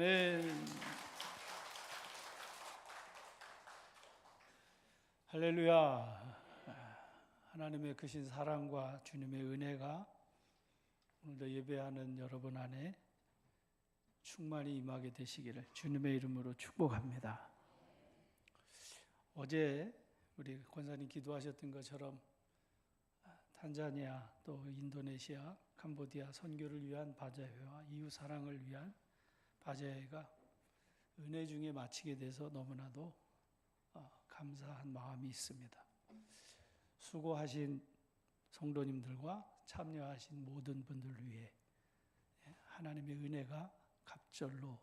아멘. 할렐루야. 하나님의 크신 사랑과 주님의 은혜가 오늘도 예배하는 여러분 안에 충만히 임하게 되시기를 주님의 이름으로 축복합니다. 어제 우리 권사님 기도하셨던 것처럼 탄자니아 또 인도네시아, 캄보디아 선교를 위한 바자회와 이웃 사랑을 위한 바자회가 은혜 중에 마치게 돼서 너무나도 감사한 마음이 있습니다. 수고하신 성도님들과 참여하신 모든 분들을 위해 하나님의 은혜가 갑절로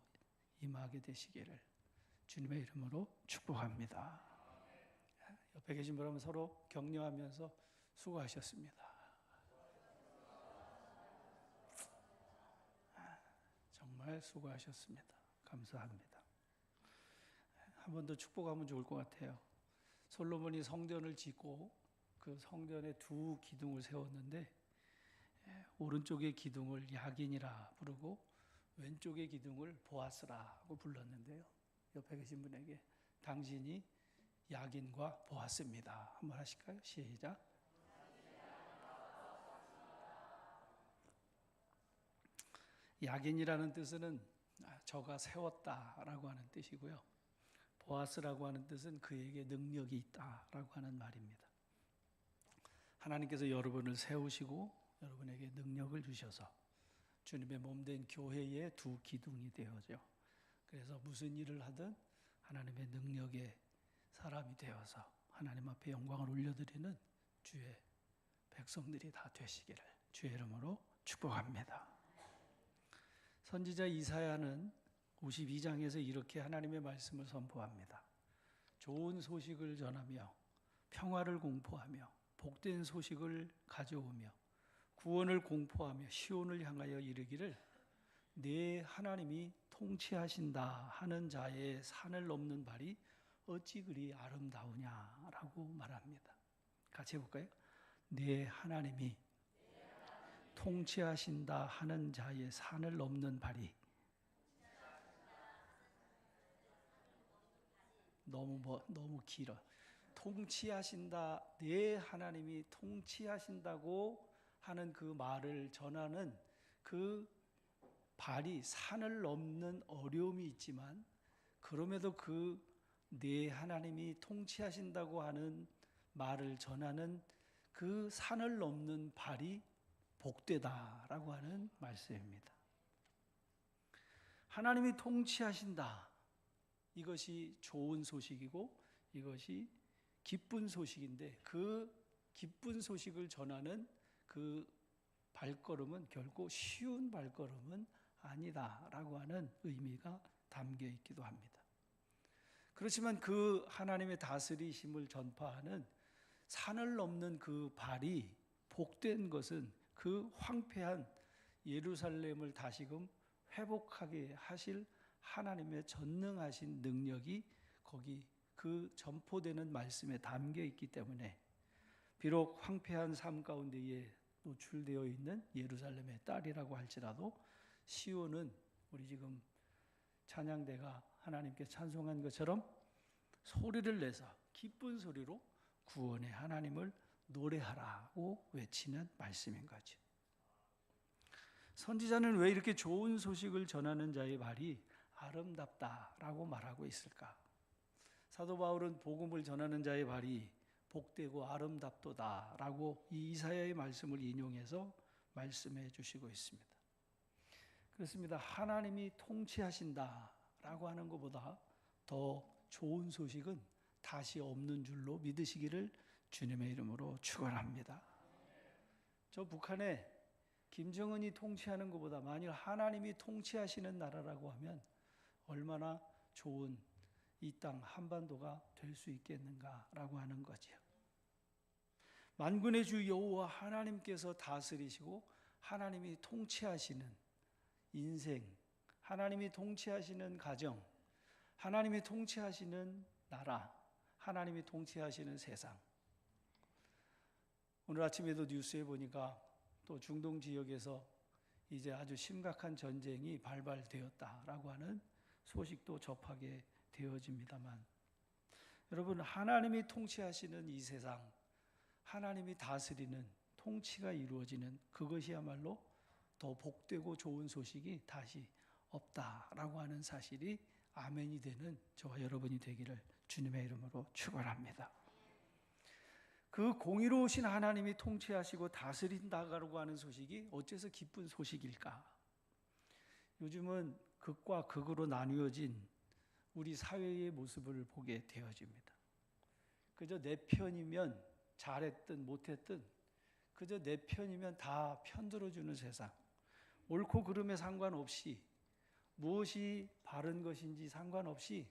임하게 되시기를 주님의 이름으로 축복합니다. 옆에 계신 분은 서로 격려하면서 수고하셨습니다. 정말 수고하셨습니다. 감사합니다. 한 번 더 축복하면 좋을 것 같아요. 솔로몬이 성전을 짓고 그 성전에 두 기둥을 세웠는데 오른쪽의 기둥을 야긴이라 부르고 왼쪽의 기둥을 보아스라고 불렀는데요. 옆에 계신 분에게 당신이 야긴과 보아스입니다. 한번 하실까요? 시작. 야긴이라는 뜻은 저가 세웠다라고 하는 뜻이고요. 보아스라고 하는 뜻은 그에게 능력이 있다라고 하는 말입니다. 하나님께서 여러분을 세우시고 여러분에게 능력을 주셔서 주님의 몸된 교회의 두 기둥이 되어져. 그래서 무슨 일을 하든 하나님의 능력의 사람이 되어서 하나님 앞에 영광을 올려드리는 주의 백성들이 다 되시기를 주의 이름으로 축복합니다. 선지자 이사야는 52장에서 이렇게 하나님의 말씀을 선포합니다. 좋은 소식을 전하며 평화를 공포하며 복된 소식을 가져오며 구원을 공포하며 시온을 향하여 이르기를 내 하나님이 통치하신다 하는 자의 산을 넘는 발이 어찌 그리 아름다우냐라고 말합니다. 같이 해볼까요? 내 하나님이 통치하신다 하는 자의 산을 넘는 발이 너무 길어. 통치하신다, 내 하나님이 통치하신다고 하는 그 말을 전하는 그 발이 산을 넘는 어려움이 있지만 그럼에도 그 내 하나님이 통치하신다고 하는 말을 전하는 그 산을 넘는 발이 복되다라고 하는 말씀입니다. 하나님이 통치하신다. 이것이 좋은 소식이고 이것이 기쁜 소식인데 그 기쁜 소식을 전하는 그 발걸음은 결코 쉬운 발걸음은 아니다라고 하는 의미가 담겨 있기도 합니다. 그렇지만 그 하나님의 다스리심을 전파하는 산을 넘는 그 발이 복된 것은 그 황폐한 예루살렘을 다시금 회복하게 하실 하나님의 전능하신 능력이 거기 그 전포되는 말씀에 담겨 있기 때문에 비록 황폐한 삶 가운데에 노출되어 있는 예루살렘의 딸이라고 할지라도 시온은 우리 지금 찬양대가 하나님께 찬송한 것처럼 소리를 내서 기쁜 소리로 구원의 하나님을 노래하라고 외치는 말씀인 거죠. 선지자는 왜 이렇게 좋은 소식을 전하는 자의 발이 아름답다라고 말하고 있을까? 사도 바울은 복음을 전하는 자의 발이 복되고 아름답도다라고 이 이사야의 말씀을 인용해서 말씀해 주시고 있습니다. 그렇습니다. 하나님이 통치하신다라고 하는 것보다 더 좋은 소식은 다시 없는 줄로 믿으시기를 주님의 이름으로 축원합니다. 저 북한에 김정은이 통치하는 것보다 만일 하나님이 통치하시는 나라라고 하면 얼마나 좋은 이 땅 한반도가 될 수 있겠는가라고 하는 거죠. 만군의 주 여호와 하나님께서 다스리시고 하나님이 통치하시는 인생, 하나님이 통치하시는 가정, 하나님이 통치하시는 나라, 하나님이 통치하시는 세상. 오늘 아침에도 뉴스에 보니까 또 중동 지역에서 이제 아주 심각한 전쟁이 발발되었다라고 하는 소식도 접하게 되어집니다만, 여러분, 하나님이 통치하시는 이 세상, 하나님이 다스리는 통치가 이루어지는 그것이야말로 더 복되고 좋은 소식이 다시 없다라고 하는 사실이 아멘이 되는 저와 여러분이 되기를 주님의 이름으로 축원합니다. 그 공의로우신 하나님이 통치하시고 다스린다고 하는 소식이 어째서 기쁜 소식일까? 요즘은 극과 극으로 나뉘어진 우리 사회의 모습을 보게 되어집니다. 그저 내 편이면 잘했든 못했든 그저 내 편이면 다 편들어주는 세상, 옳고 그름에 상관없이 무엇이 바른 것인지 상관없이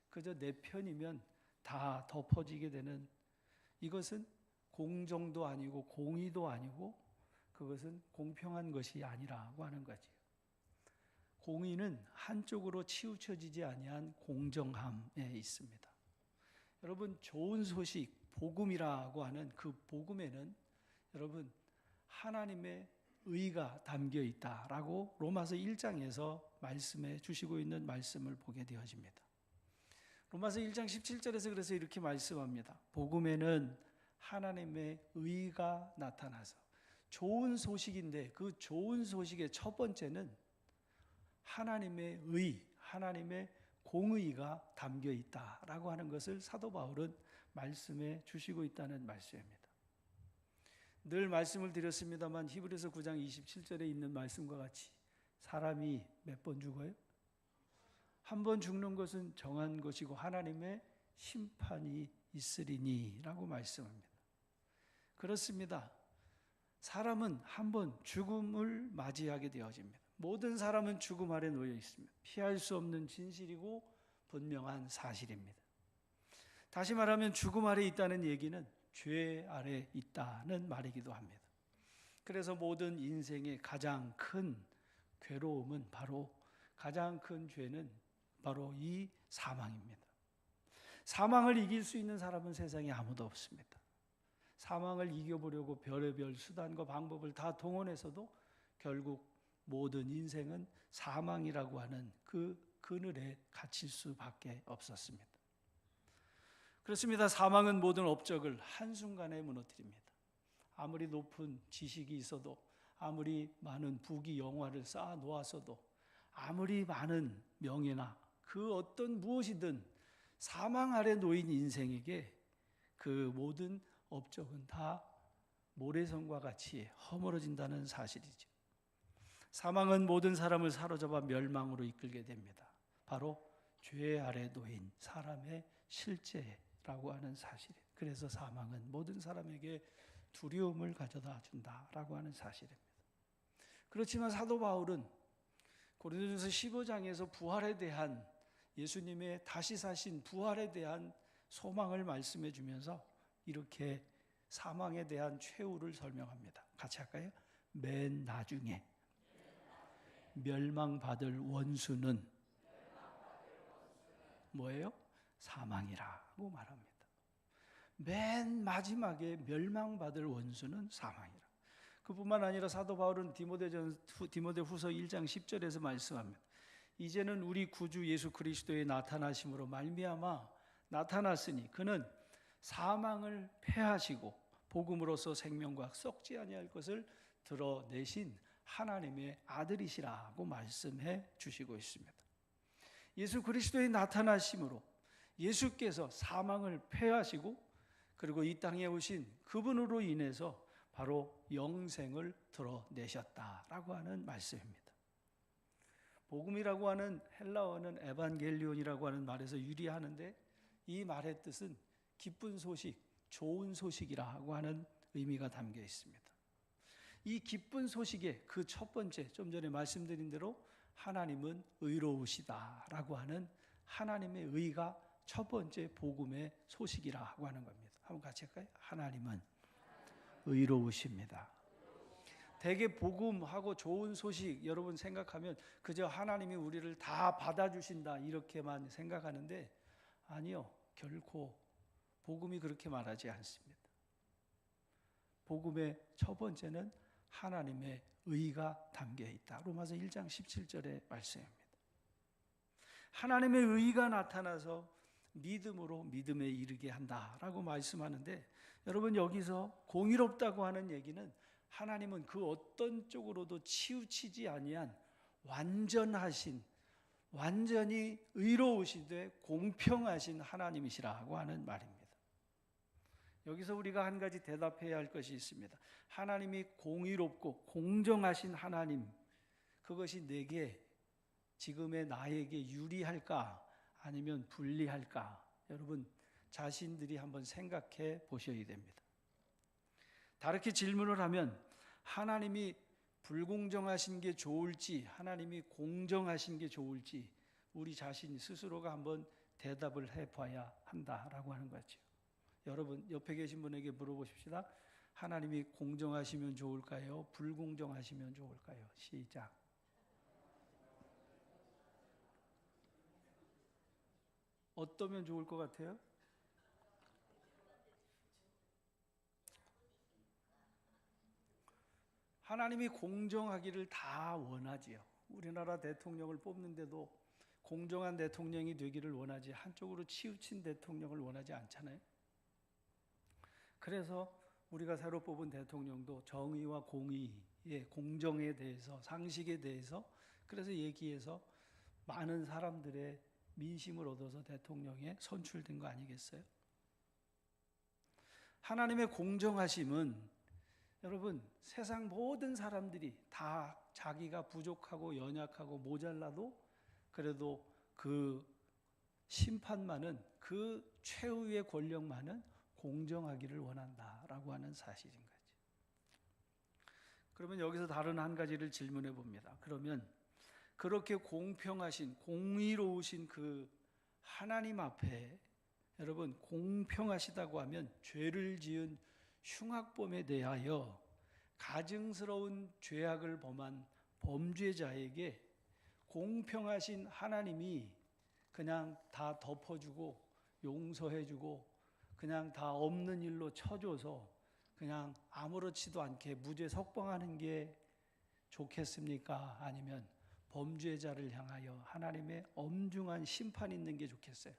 그저 내 편이면 다 덮어지게 되는, 이것은 공정도 아니고 공의도 아니고 그것은 공평한 것이 아니라고 하는 거지. 공의는 한쪽으로 치우쳐지지 아니한 공정함에 있습니다. 여러분, 좋은 소식, 복음이라고 하는 그 복음에는 여러분 하나님의 의가 담겨 있다라고 로마서 1장에서 말씀해 주시고 있는 말씀을 보게 되어집니다. 로마서 1장 17절에서 그래서 이렇게 말씀합니다. 복음에는 하나님의 의가 나타나서, 좋은 소식인데 그 좋은 소식의 첫 번째는 하나님의 의, 하나님의 공의가 담겨 있다라고 하는 것을 사도 바울은 말씀해 주시고 있다는 말씀입니다. 늘 말씀을 드렸습니다만 히브리서 9장 27절에 있는 말씀과 같이 사람이 몇 번 죽어요? 한 번 죽는 것은 정한 것이고 하나님의 심판이 있으리니 라고 말씀합니다. 그렇습니다. 사람은 한 번 죽음을 맞이하게 되어집니다. 모든 사람은 죽음 아래 놓여 있습니다. 피할 수 없는 진실이고 분명한 사실입니다. 다시 말하면 죽음 아래 있다는 얘기는 죄 아래 있다는 말이기도 합니다. 그래서 모든 인생의 가장 큰 괴로움은 바로, 가장 큰 죄는 바로 이 사망입니다. 사망을 이길 수 있는 사람은 세상에 아무도 없습니다. 사망을 이겨보려고 별의별 수단과 방법을 다 동원해서도 결국 모든 인생은 사망이라고 하는 그 그늘에 갇힐 수밖에 없었습니다. 그렇습니다. 사망은 모든 업적을 한순간에 무너뜨립니다. 아무리 높은 지식이 있어도, 아무리 많은 부귀 영화를 쌓아 놓았어도, 아무리 많은 명예나 그 어떤 무엇이든 사망 아래 놓인 인생에게 그 모든 업적은 다 모래성과 같이 허물어진다는 사실이죠. 사망은 모든 사람을 사로잡아 멸망으로 이끌게 됩니다. 바로 죄 아래 놓인 사람의 실제라고 하는 사실이에요. 그래서 사망은 모든 사람에게 두려움을 가져다 준다라고 하는 사실입니다. 그렇지만 사도 바울은 고린도전서 15장에서 부활에 대한, 예수님의 다시 사신 부활에 대한 소망을 말씀해 주면서 이렇게 사망에 대한 최후를 설명합니다. 같이 할까요? 맨 나중에 멸망받을 원수는 뭐예요? 사망이라고 말합니다. 맨 마지막에 멸망받을 원수는 사망이라. 그뿐만 아니라 사도 바울은 디모데후서 1장 10절에서 말씀합니다. 이제는 우리 구주 예수 그리스도의 나타나심으로 말미암아 나타났으니 그는 사망을 패하시고 복음으로써 생명과 썩지 아니할 것을 드러내신 하나님의 아들이시라고 말씀해 주시고 있습니다. 예수 그리스도의 나타나심으로 예수께서 사망을 패하시고 그리고 이 땅에 오신 그분으로 인해서 바로 영생을 드러내셨다라고 하는 말씀입니다. 복음이라고 하는 헬라어는 에반겔리온이라고 하는 말에서 유래하는데, 이 말의 뜻은 기쁜 소식, 좋은 소식이라고 하는 의미가 담겨 있습니다. 이 기쁜 소식의 그 첫 번째, 좀 전에 말씀드린 대로 하나님은 의로우시다라고 하는 하나님의 의가 첫 번째 복음의 소식이라고 하는 겁니다. 한번 같이 할까요? 하나님은 의로우십니다. 대개 복음하고 좋은 소식 여러분 생각하면 그저 하나님이 우리를 다 받아주신다 이렇게만 생각하는데, 아니요, 결코 복음이 그렇게 말하지 않습니다. 복음의 첫 번째는 하나님의 의가 담겨 있다. 로마서 1장 17절의 말씀입니다. 하나님의 의가 나타나서 믿음으로 믿음에 이르게 한다라고 말씀하는데, 여러분 여기서 공의롭다고 하는 얘기는 하나님은 그 어떤 쪽으로도 치우치지 아니한 완전하신, 완전히 의로우시되 공평하신 하나님이시라고 하는 말입니다. 여기서 우리가 한 가지 대답해야 할 것이 있습니다. 하나님이 공의롭고 공정하신 하나님, 그것이 내게, 지금의 나에게 유리할까 아니면 불리할까? 여러분 자신들이 한번 생각해 보셔야 됩니다. 다르게 질문을 하면 하나님이 불공정하신 게 좋을지 하나님이 공정하신 게 좋을지 우리 자신 스스로가 한번 대답을 해봐야 한다라고 하는 거죠. 여러분 옆에 계신 분에게 물어보십시다. 하나님이 공정하시면 좋을까요? 불공정하시면 좋을까요? 시작. 어떠면 좋을 것 같아요? 하나님이 공정하기를 다 원하지요. 우리나라 대통령을 뽑는데도 공정한 대통령이 되기를 원하지 한쪽으로 치우친 대통령을 원하지 않잖아요. 그래서 우리가 새로 뽑은 대통령도 정의와 공의의 공정에 대해서, 상식에 대해서 그래서 얘기해서 많은 사람들의 민심을 얻어서 대통령에 선출된 거 아니겠어요? 하나님의 공정하심은 여러분 세상 모든 사람들이 다 자기가 부족하고 연약하고 모자라도 그래도 그 심판만은, 그 최후의 권력만은 공정하기를 원한다라고 하는 사실인 거죠. 그러면 여기서 다른 한 가지를 질문해 봅니다. 그러면 그렇게 공평하신, 공의로우신 그 하나님 앞에 여러분 공평하시다고 하면 죄를 지은 흉악범에 대하여 가증스러운 죄악을 범한 범죄자에게 공평하신 하나님이 그냥 다 덮어주고 용서해주고 그냥 다 없는 일로 쳐줘서 그냥 아무렇지도 않게 무죄 석방하는 게 좋겠습니까? 아니면 범죄자를 향하여 하나님의 엄중한 심판이 있는 게 좋겠어요?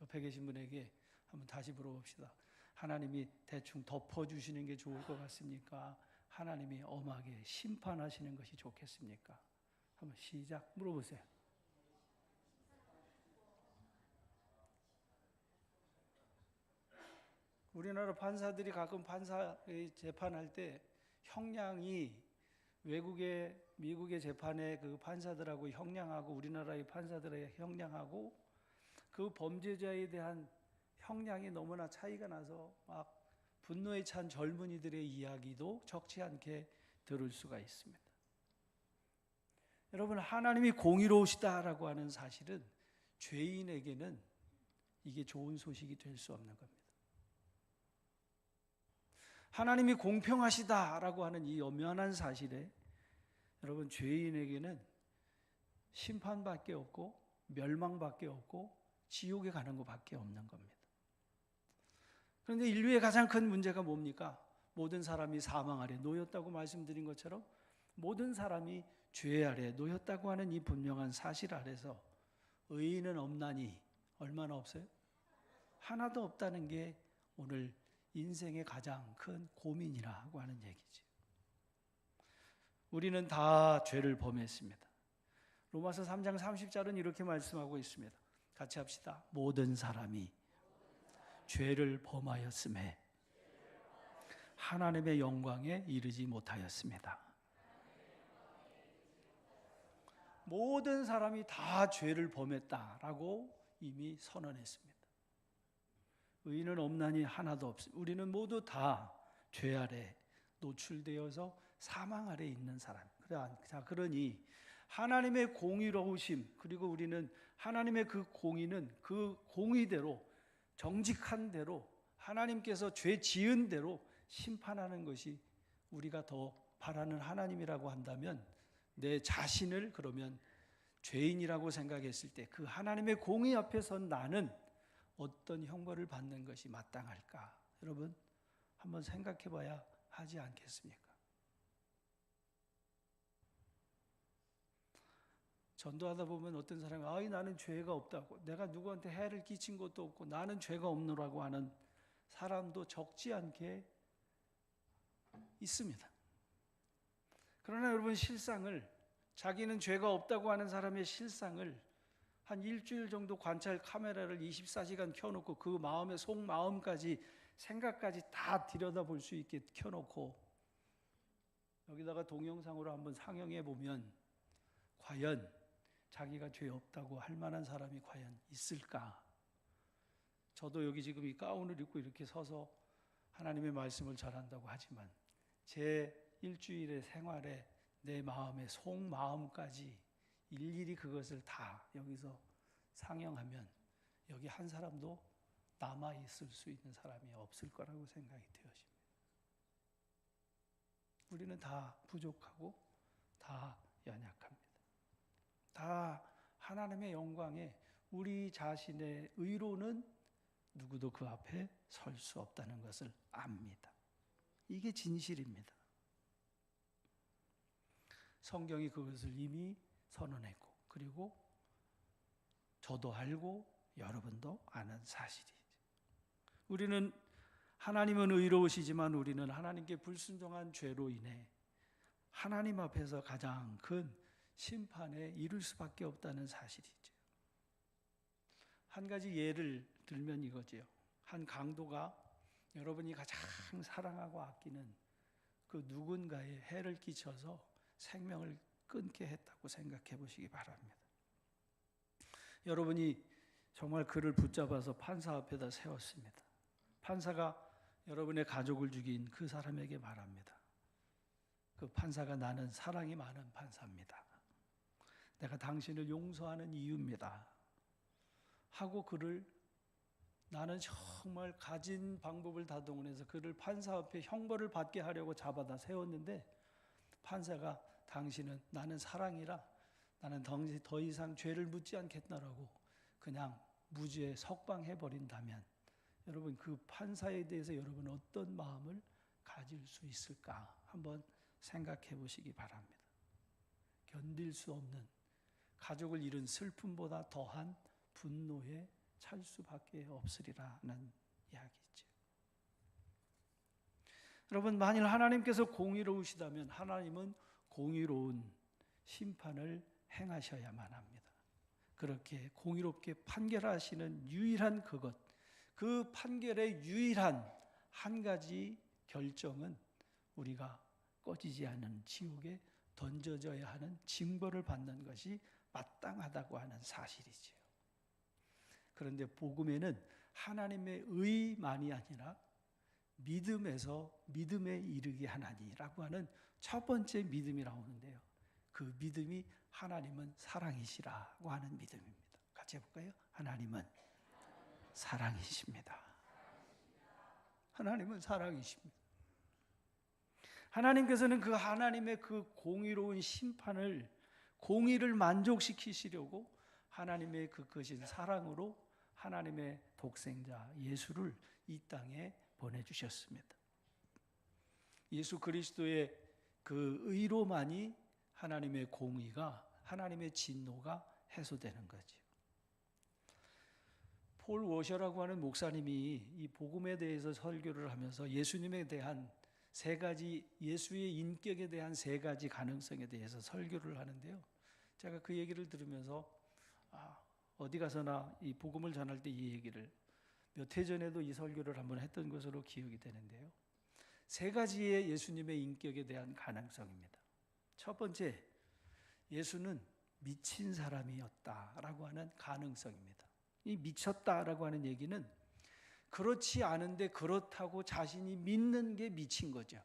옆에 계신 분에게 한번 다시 물어봅시다. 하나님이 대충 덮어주시는 게 좋을 것 같습니까? 하나님이 엄하게 심판하시는 것이 좋겠습니까? 한번 시작 물어보세요. 우리나라 판사들이 가끔 판사의 재판할 때 형량이 미국의 재판의 그 판사들하고 형량하고 우리나라의 판사들의 형량하고 그 범죄자에 대한 형량이 너무나 차이가 나서 막 분노에 찬 젊은이들의 이야기도 적지 않게 들을 수가 있습니다. 여러분 하나님이 공의로우시다라고 하는 사실은 죄인에게는 이게 좋은 소식이 될 수 없는 겁니다. 하나님이 공평하시다라고 하는 이 엄연한 사실에 여러분 죄인에게는 심판밖에 없고 멸망밖에 없고 지옥에 가는 것밖에 없는 겁니다. 그런데 인류의 가장 큰 문제가 뭡니까? 모든 사람이 사망 아래 놓였다고 말씀드린 것처럼 모든 사람이 죄 아래 놓였다고 하는 이 분명한 사실 아래서 의인은 없나니 얼마나 없어요? 하나도 없다는 게 오늘 인생의 가장 큰 고민이라고 하는 얘기죠. 우리는 다 죄를 범했습니다. 로마서 3장 30절은 이렇게 말씀하고 있습니다. 같이 합시다. 모든 사람이 죄를 범하였음에 하나님의 영광에 이르지 못하였습니다. 모든 사람이 다 죄를 범했다라고 이미 선언했습니다. 의인은 없나니 하나도 없습니다. 우리는 모두 다 죄 아래 노출되어서 사망 아래 있는 사람. 자, 그러니 하나님의 공의로우심, 그리고 우리는 하나님의 그 공의는 그 공의대로 정직한 대로 하나님께서 죄 지은 대로 심판하는 것이 우리가 더 바라는 하나님이라고 한다면 내 자신을 그러면 죄인이라고 생각했을 때 그 하나님의 공의 앞에서 나는 어떤 형벌을 받는 것이 마땅할까? 여러분 한번 생각해 봐야 하지 않겠습니까? 전도하다 보면 어떤 사람이 아이 나는 죄가 없다고, 내가 누구한테 해를 끼친 것도 없고 나는 죄가 없노라고 하는 사람도 적지 않게 있습니다. 그러나 여러분, 실상을, 자기는 죄가 없다고 하는 사람의 실상을 한 일주일 정도 관찰 카메라를 24시간 켜놓고 그 마음의 속마음까지, 생각까지 다 들여다볼 수 있게 켜놓고 여기다가 동영상으로 한번 상영해 보면 과연 자기가 죄 없다고 할 만한 사람이 과연 있을까? 저도 여기 지금 이 가운을 입고 이렇게 서서 하나님의 말씀을 전한다고 하지만 제 일주일의 생활에 내 마음의 속마음까지 일일이 그것을 다 여기서 상영하면 여기 한 사람도 남아있을 수 있는 사람이 없을 거라고 생각이 되어집니다. 우리는 다 부족하고 다 연약합니다. 다 하나님의 영광에 우리 자신의 의로는 누구도 그 앞에 설 수 없다는 것을 압니다. 이게 진실입니다. 성경이 그것을 이미 선언했고, 그리고 저도 알고 여러분도 아는 사실이죠. 우리는, 하나님은 의로우시지만 우리는 하나님께 불순종한 죄로 인해 하나님 앞에서 가장 큰 심판에 이를 수밖에 없다는 사실이죠. 한 가지 예를 들면 이거지요. 한 강도가 여러분이 가장 사랑하고 아끼는 그 누군가에 해를 끼쳐서 생명을 끊게 했다고 생각해 보시기 바랍니다. 여러분이 정말 그를 붙잡아서 판사 앞에다 세웠습니다. 판사가 여러분의 가족을 죽인 그 사람에게 말합니다. 그 판사가 나는 사랑이 많은 판사입니다. 내가 당신을 용서하는 이유입니다. 하고 그를, 나는 정말 가진 방법을 다 동원해서 그를 판사 앞에 형벌을 받게 하려고 잡아다 세웠는데 판사가 당신은 나는 사랑이라 나는 더 이상 죄를 묻지 않겠다라고 그냥 무죄 석방해버린다면 여러분, 그 판사에 대해서 여러분 어떤 마음을 가질 수 있을까 한번 생각해 보시기 바랍니다. 견딜 수 없는, 가족을 잃은 슬픔보다 더한 분노에 찰 수밖에 없으리라는 이야기죠. 여러분, 만일 하나님께서 공의로우시다면 하나님은 공의로운 심판을 행하셔야만 합니다. 그렇게 공의롭게 판결하시는 유일한 그것, 그 판결의 유일한 한 가지 결정은 우리가 꺼지지 않는 지옥에 던져져야 하는 징벌을 받는 것이 마땅하다고 하는 사실이지요. 그런데 복음에는 하나님의 의만이 아니라 믿음에서 믿음에 이르게 하나니라고 하는 첫 번째 믿음이 나오는데요. 그 믿음이 하나님은 사랑이시라고 하는 믿음입니다. 같이 해볼까요? 하나님은 사랑이십니다. 하나님은 사랑이십니다. 하나님께서는 그 하나님의 그 공의로운 심판을, 공의를 만족시키시려고 하나님의 그 크신 사랑으로 하나님의 독생자 예수를 이 땅에 보내주셨습니다. 예수 그리스도의 그 의로만이 하나님의 공의가, 하나님의 진노가 해소되는 거죠. 폴 워셔라고 하는 목사님이 이 복음에 대해서 설교를 하면서 예수님에 대한 세 가지, 예수의 인격에 대한 세 가지 가능성에 대해서 설교를 하는데요. 제가 그 얘기를 들으면서 어디 가서나 이 복음을 전할 때 이 얘기를 몇 해 전에도 이 설교를 한번 했던 것으로 기억이 되는데요. 세 가지의 예수님의 인격에 대한 가능성입니다. 첫 번째, 예수는 미친 사람이었다라고 하는 가능성입니다. 이 미쳤다라고 하는 얘기는 그렇지 않은데 그렇다고 자신이 믿는 게 미친 거죠.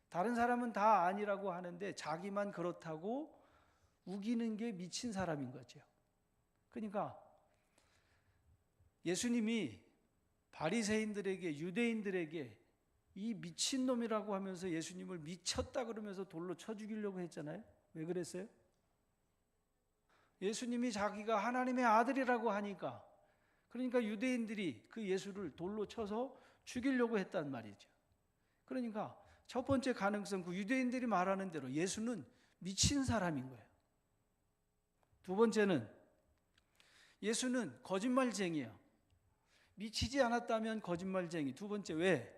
다른 사람은 다 아니라고 하는데 자기만 그렇다고 우기는 게 미친 사람인 거죠. 그러니까 예수님이 바리새인들에게, 유대인들에게 이 미친놈이라고 하면서 예수님을 미쳤다 그러면서 돌로 쳐 죽이려고 했잖아요. 왜 그랬어요? 예수님이 자기가 하나님의 아들이라고 하니까, 그러니까 유대인들이 그 예수를 돌로 쳐서 죽이려고 했단 말이죠. 그러니까 첫 번째 가능성, 그 유대인들이 말하는 대로 예수는 미친 사람인 거예요. 두 번째는 예수는 거짓말쟁이야. 미치지 않았다면 거짓말쟁이. 두 번째, 왜?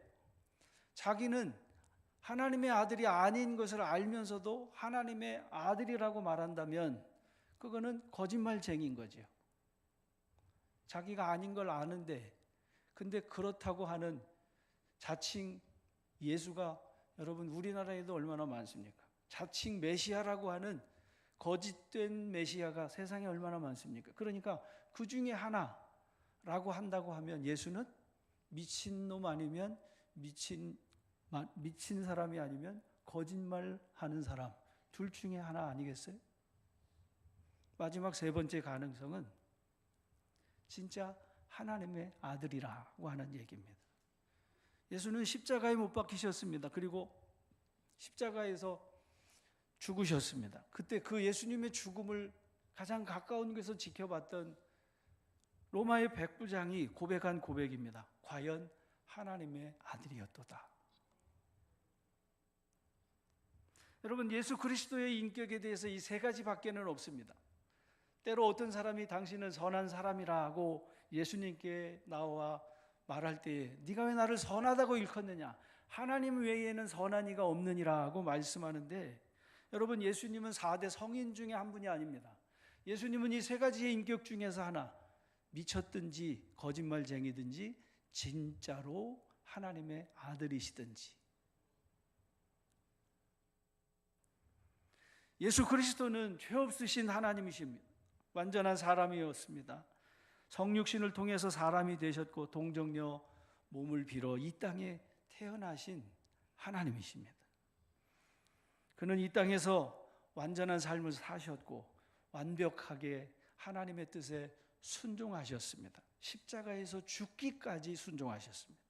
자기는 하나님의 아들이 아닌 것을 알면서도 하나님의 아들이라고 말한다면 그거는 거짓말쟁이인 거죠. 자기가 아닌 걸 아는데, 근데 그렇다고 하는 자칭 예수가 여러분 우리나라에도 얼마나 많습니까? 자칭 메시아라고 하는 거짓된 메시아가 세상에 얼마나 많습니까? 그러니까 그 중에 하나라고 한다고 하면 예수는 미친놈 아니면 미친 사람이 아니면 거짓말하는 사람, 둘 중에 하나 아니겠어요? 마지막 세 번째 가능성은 진짜 하나님의 아들이라고 하는 얘기입니다. 예수는 십자가에 못 박히셨습니다. 그리고 십자가에서 죽으셨습니다. 그때 그 예수님의 죽음을 가장 가까운 곳에서 지켜봤던 로마의 백부장이 고백한 고백입니다. 과연 하나님의 아들이었도다. 여러분, 예수 그리스도의 인격에 대해서 이 세 가지밖에는 없습니다. 때로 어떤 사람이 당신은 선한 사람이라고 예수님께 나와 말할 때에 네가 왜 나를 선하다고 일컫느냐, 하나님 외에는 선한 이가 없느니라고 말씀하는데, 여러분, 예수님은 4대 성인 중에 한 분이 아닙니다. 예수님은 이 세 가지의 인격 중에서 하나, 미쳤든지 거짓말쟁이든지 진짜로 하나님의 아들이시든지. 예수 그리스도는 죄 없으신 하나님이십니다. 완전한 사람이었습니다. 성육신을 통해서 사람이 되셨고 동정녀 몸을 빌어 이 땅에 태어나신 하나님이십니다. 그는 이 땅에서 완전한 삶을 사셨고 완벽하게 하나님의 뜻에 순종하셨습니다. 십자가에서 죽기까지 순종하셨습니다.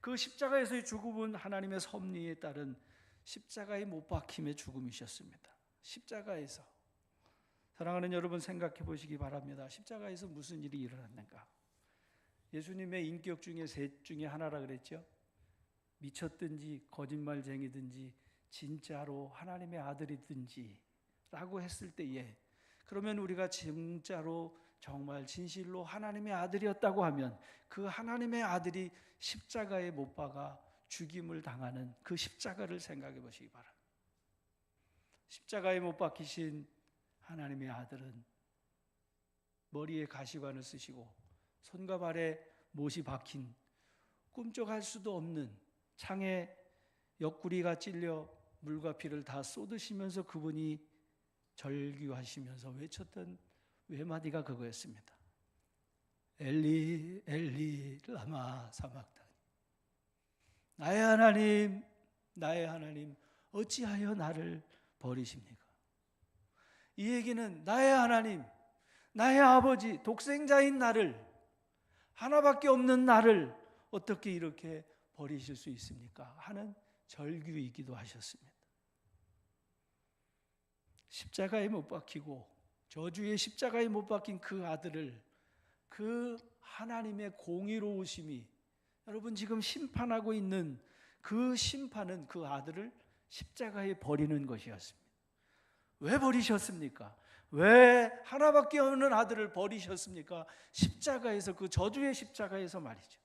그 십자가에서의 죽음은 하나님의 섭리에 따른 십자가에 못 박힘의 죽음이셨습니다. 십자가에서, 사랑하는 여러분, 생각해 보시기 바랍니다. 십자가에서 무슨 일이 일어났는가? 예수님의 인격 중에 셋 중에 하나라 그랬죠. 미쳤든지 거짓말쟁이든지 진짜로 하나님의 아들이든지 라고 했을 때에, 그러면 우리가 진짜로 정말 진실로 하나님의 아들이었다고 하면 그 하나님의 아들이 십자가에 못 박아 죽임을 당하는 그 십자가를 생각해 보시기 바랍니다. 십자가에 못 박히신 하나님의 아들은 머리에 가시관을 쓰시고 손과 발에 못이 박힌 꿈쩍할 수도 없는 창에 옆구리가 찔려 물과 피를 다 쏟으시면서 그분이 절규하시면서 외쳤던 외마디가 그거였습니다. 엘리 엘리 라마 사막다니, 나의 하나님 어찌하여 나를 버리십니까? 이 얘기는 나의 하나님, 나의 아버지, 독생자인 나를, 하나밖에 없는 나를 어떻게 이렇게 버리실 수 있습니까? 하는 절규이기도 하셨습니다. 십자가에 못 박히고 저주의 십자가에 못 박힌 그 아들을, 그 하나님의 공의로우심이 여러분 지금 심판하고 있는 그 심판은 그 아들을 십자가에 버리는 것이었습니다. 왜 버리셨습니까? 왜 하나밖에 없는 아들을 버리셨습니까? 십자가에서, 그 저주의 십자가에서 말이죠.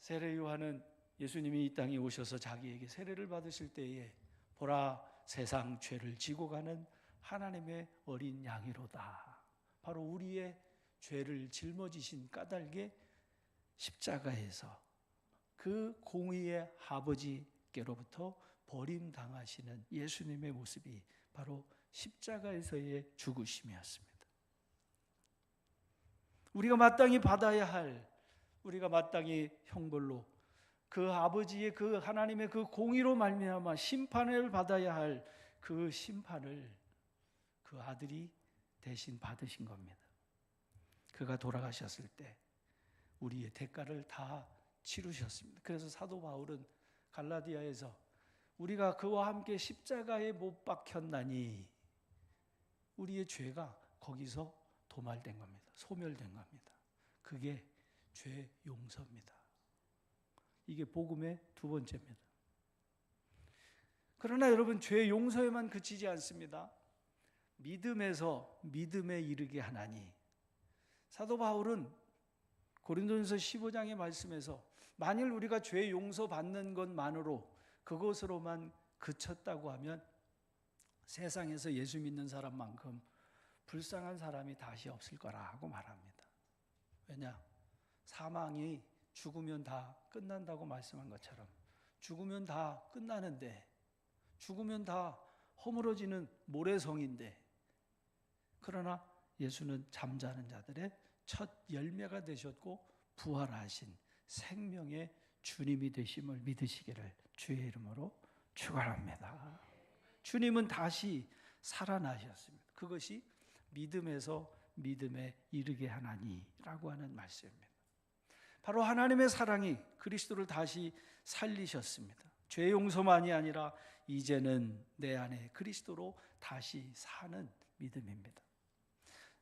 세례 요한은 예수님이 이 땅에 오셔서 자기에게 세례를 받으실 때에 보라 세상 죄를 지고 가는 하나님의 어린 양이로다. 바로 우리의 죄를 짊어지신 까닭에 십자가에서 그 공의의 아버지께로부터 버림당하시는 예수님의 모습이 바로 십자가에서의 죽으심이었습니다. 우리가 마땅히 받아야 할, 우리가 마땅히 형벌로 그 아버지의 그 하나님의 그 공의로 말미암아 심판을 받아야 할 그 심판을 그 아들이 대신 받으신 겁니다. 그가 돌아가셨을 때 우리의 대가를 다 치르셨습니다. 그래서 사도 바울은 갈라디아에서 우리가 그와 함께 십자가에 못 박혔나니, 우리의 죄가 거기서 도말된 겁니다. 소멸된 겁니다. 그게 죄 용서입니다. 이게 복음의 두 번째입니다. 그러나 여러분, 죄 용서에만 그치지 않습니다. 믿음에서 믿음에 이르게 하나니. 사도 바울은 고린도전서 15장의 말씀에서 만일 우리가 죄 용서받는 것만으로 그것으로만 그쳤다고 하면 세상에서 예수 믿는 사람만큼 불쌍한 사람이 다시 없을 거라고 말합니다. 왜냐? 사망이 죽으면 다 끝난다고 말씀한 것처럼 죽으면 다 끝나는데, 죽으면 다 허물어지는 모래성인데, 그러나 예수는 잠자는 자들의 첫 열매가 되셨고 부활하신 생명의 주님이 되심을 믿으시기를 주의 이름으로 축원합니다. 주님은 다시 살아나셨습니다. 그것이 믿음에서 믿음에 이르게 하나니라고 하는 말씀입니다. 바로 하나님의 사랑이 그리스도를 다시 살리셨습니다. 죄 용서만이 아니라 이제는 내 안에 그리스도로 다시 사는 믿음입니다.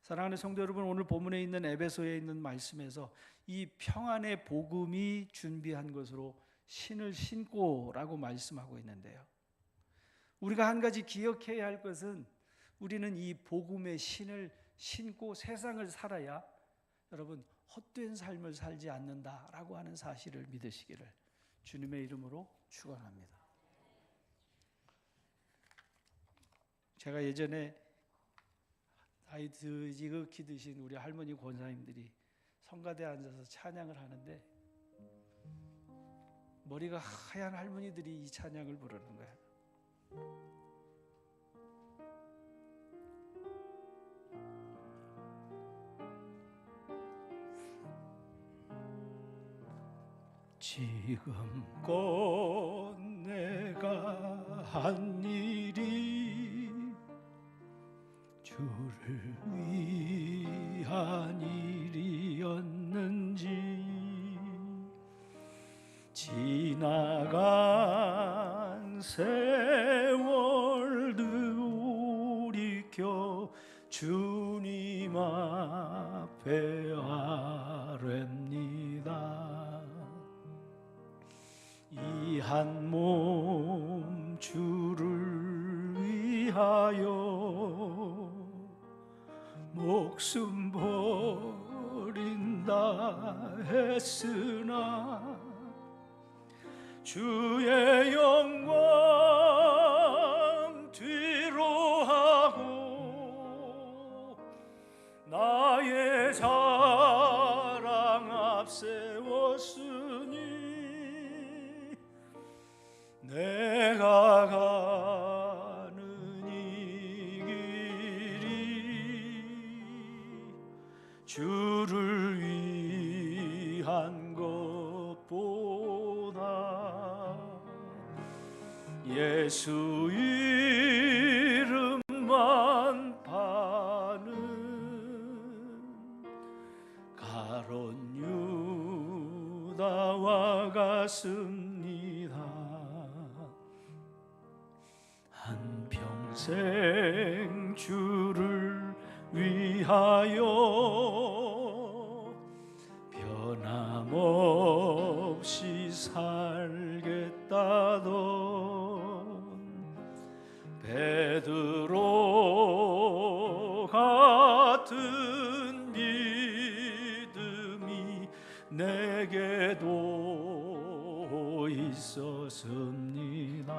사랑하는 성도 여러분, 오늘 본문에 있는 에베소에 있는 말씀에서 이 평안의 복음이 준비한 것으로 신을 신고라고 말씀하고 있는데요, 우리가 한 가지 기억해야 할 것은 우리는 이 복음의 신을 신고 세상을 살아야 여러분 헛된 삶을 살지 않는다라고 하는 사실을 믿으시기를 주님의 이름으로 축원합니다. 제가 예전에 나이 지극히 드신 우리 할머니 권사님들이 성가대에 앉아서 찬양을 하는데 머리가 하얀 할머니들이 이 찬양을 부르는 거예요. 지금껏 내가 한 일이 주를 위한 일이었는지, 지나간 세월 돌이켜 주님 앞에 아뢰옵니다. 이 한 몸 주를 위하여 목숨 버린다 했으나 주의 영광 뒤로 하고 나의 자랑 앞세웠으니 내가 가는 이 길이 주를 위한 것보다 예수 이름만 파는 가론 유다와 같습니다. 한평생 주를 위하여 변함없이 살겠다던 베드로 같은 믿음이 내게도 있었습니다.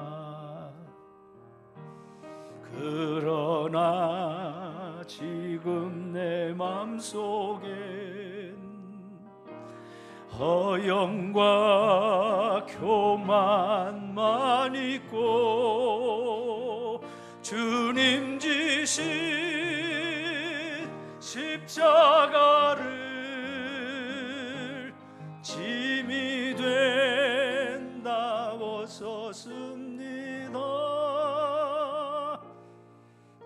그러나 지금 내 맘속엔 허영과 교만만 있고 주님 지신 십자가를 짐이 된다웠었습니다.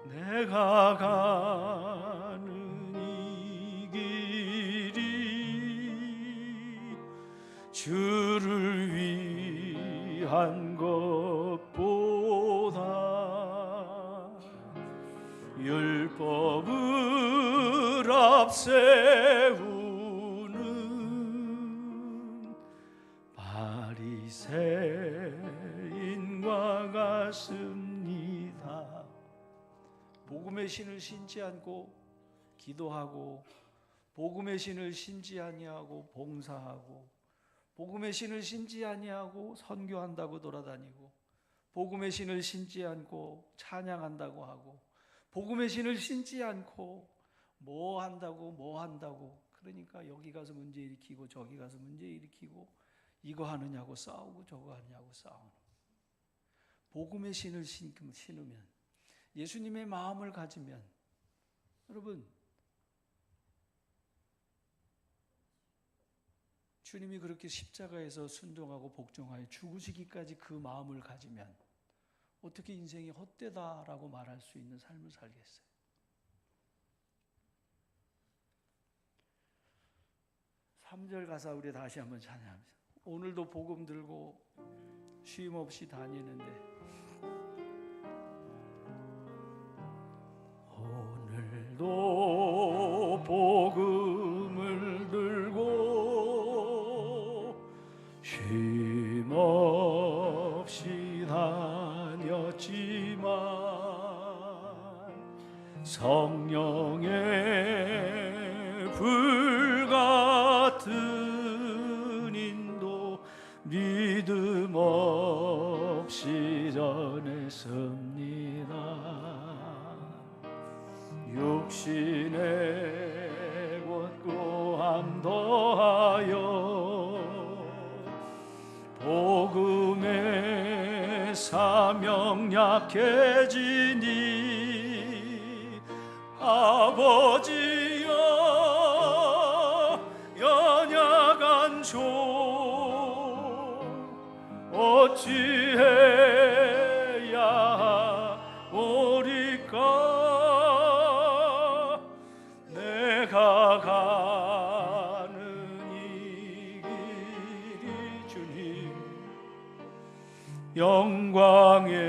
내가 가는 이 길이 주를 위한 것보다 율법을 앞세우는 바리새인보다 없습니다. 복음의 신을 신지 않고 기도하고, 복음의 신을 신지 아니하고 봉사하고, 복음의 신을 신지 아니하고 선교한다고 돌아다니고, 복음의 신을 신지 않고 찬양한다고 하고, 복음의 신을 신지 않고 뭐 한다고, 그러니까 여기 가서 문제 일으키고 저기 가서 문제 일으키고, 이거 하느냐고 싸우고 저거 하느냐고 싸우는, 복음의 신을 신으면, 예수님의 마음을 가지면, 여러분, 주님이 그렇게 십자가에서 순종하고 복종하여 죽으시기까지 그 마음을 가지면 어떻게 인생이 헛되다라고 말할 수 있는 삶을 살겠어요? 3절 가사 우리 다시 한번 찬양합니다. 오늘도 복음 들고 쉼 없이 다니는데, 오늘도 복음을 들고 쉼 없이 다녔지만 성령의 불같은 인도 믿음 없이 전했습니다. 육신의 권고함 더하여 복음의 사명 약해지니 아버지여 연약한 종 어찌해야 오리까 내가 가는 이 길이 주님 영광의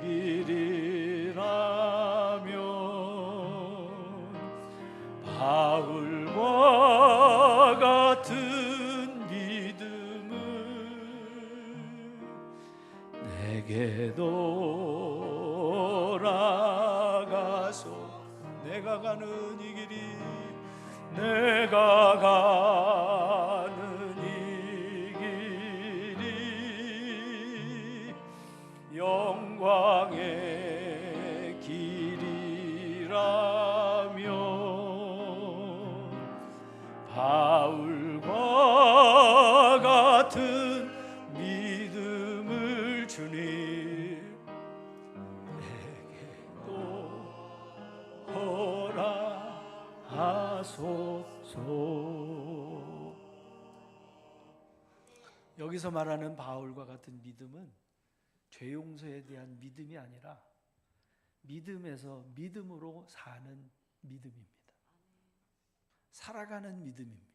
길이라면 바울과 같은 믿음을 내게 돌아가서 내가 가는 이 길이 내가 가는 이 길이 영광의 길이라면 바울과 같은 믿음을 주님 내게도 허락하소서. 여기서 말하는 바울과 같은 믿음은 죄 용서에 대한 믿음이 아니라 믿음에서 믿음으로 사는 믿음입니다. 살아가는 믿음입니다.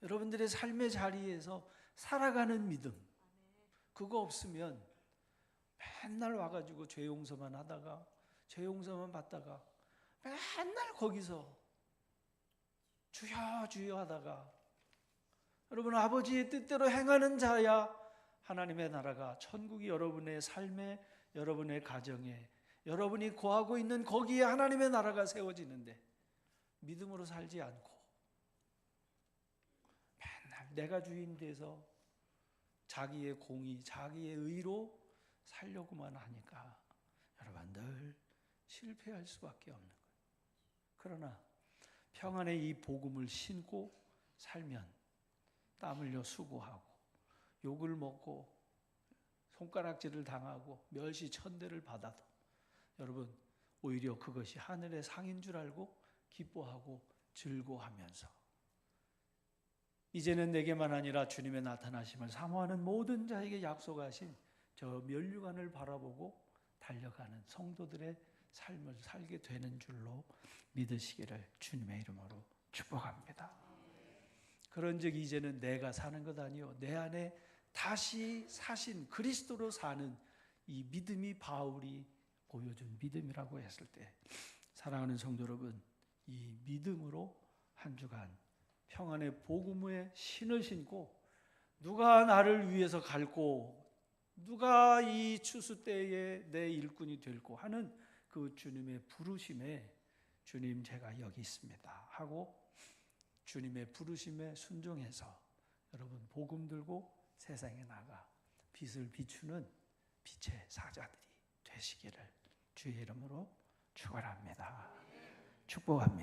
여러분들의 삶의 자리에서 살아가는 믿음, 그거 없으면 맨날 와가지고 죄 용서만 하다가 죄 용서만 받다가 맨날 거기서 주여 주여 하다가, 여러분 아버지의 뜻대로 행하는 자야 하나님의 나라가, 천국이 여러분의 삶에, 여러분의 가정에, 여러분이 거하고 있는 거기에 하나님의 나라가 세워지는데 믿음으로 살지 않고 맨날 내가 주인 돼서 자기의 공의, 자기의 의로 살려고만 하니까 여러분 늘 실패할 수밖에 없는 거예요. 그러나 평안의 이 복음을 신고 살면 땀 흘려 수고하고 욕을 먹고 손가락질을 당하고 멸시 천대를 받아도 여러분 오히려 그것이 하늘의 상인 줄 알고 기뻐하고 즐거워하면서 이제는 내게만 아니라 주님의 나타나심을 사모하는 모든 자에게 약속하신 저 면류관을 바라보고 달려가는 성도들의 삶을 살게 되는 줄로 믿으시기를 주님의 이름으로 축복합니다. 그런즉 이제는 내가 사는 것 아니요 내 안에 다시 사신 그리스도로 사는 이 믿음이 바울이 보여준 믿음이라고 했을 때, 사랑하는 성도 여러분, 이 믿음으로 한 주간 평안의 복음의 신을 신고 누가 나를 위해서 갈고 누가 이 추수 때에 내 일꾼이 될고 하는 그 주님의 부르심에 주님 제가 여기 있습니다 하고 주님의 부르심에 순종해서 여러분 복음 들고 세상에 나가 빛을 비추는 빛의 사자들이 되시기를 주의 이름으로 축원합니다. 축복합니다.